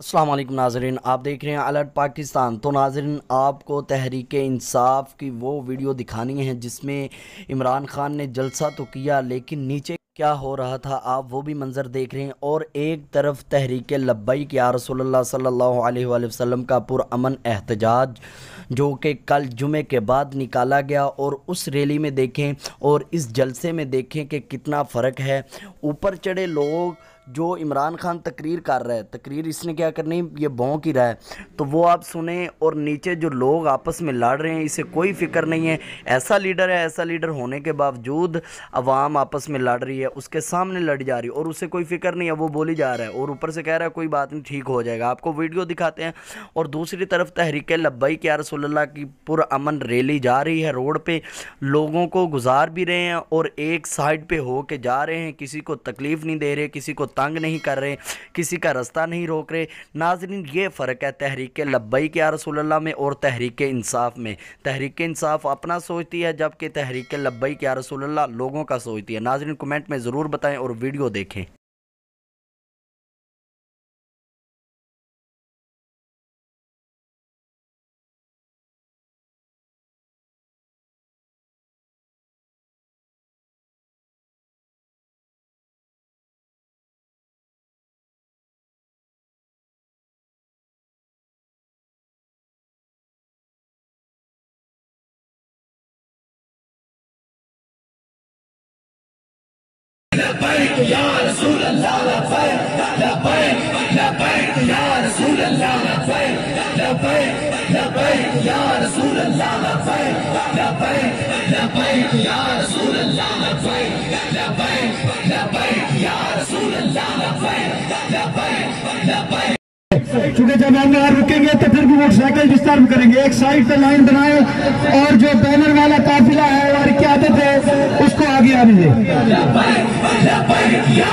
अस्सलाम वालेकुम नाज़रीन, आप देख रहे हैं अलर्ट पाकिस्तान। तो नाज़रीन, आपको तहरीक इंसाफ की वो वीडियो दिखानी है जिसमें इमरान खान ने जलसा तो किया, लेकिन नीचे क्या हो रहा था आप वो भी मंज़र देख रहे हैं। और एक तरफ तहरीक लब्बैक या रसूलुल्लाह सल्लल्लाहु अलैहि वसल्लम का पुरअमन एहतजाज जो कि कल जुमे के बाद निकाला गया, और उस रैली में देखें और इस जलसे में देखें कि कितना फ़र्क है। ऊपर चढ़े लोग जो इमरान खान तकरीर कर रहा है, तकरीर इसने क्या करनी, ये भौंक ही रहा है, तो वो आप सुने। और नीचे जो लोग आपस में लड़ रहे हैं, इसे कोई फ़िक्र नहीं है। ऐसा लीडर है, ऐसा लीडर होने के बावजूद अवाम आपस में लड़ रही है, उसके सामने लड़ जा रही है और उसे कोई फ़िक्र नहीं है, वो बोली जा रहा है और ऊपर से कह रहा है कोई बात नहीं, ठीक हो जाएगा। आपको वीडियो दिखाते हैं। और दूसरी तरफ तहरीक लब्बैक या रसूलुल्लाह की पुरअमन रैली जा रही है, रोड पे लोगों को गुजार भी रहे हैं और एक साइड पे हो के जा रहे हैं, किसी को तकलीफ़ नहीं दे रहे, किसी को तंग नहीं कर रहे, किसी का रास्ता नहीं रोक रहे। नाज़रीन, ये फ़र्क है तहरीक लब्बैक या रसूलुल्लाह में और तहरीक इंसाफ में। तहरीक इंसाफ अपना सोचती है, जबकि तहरीक लब्बैक या रसूलुल्लाह लोगों का सोचती है। नाज़रीन, कमेंट में ज़रूर बताएं और वीडियो देखें। लब्बैक या रसूल अल्लाह लब्बैक लब्बैक लब्बैक या रसूल अल्लाह लब्बैक लब्बैक लब्बैक या रसूल अल्लाह लब्बैक लब्बैक लब्बैक या रसूल अल्लाह लब्बैक लब्बैक लब्बैक या रसूल अल्लाह लब्बैक लब्बैक लब्बैक। क्योंकि जब हम यहाँ रुकेंगे तो फिर भी मोटरसाइकिल डिस्टर्ब करेंगे। एक साइड से लाइन बनाए और जो बैनर वाला काफिला है और क़यादत है उसको आगे आने दें। या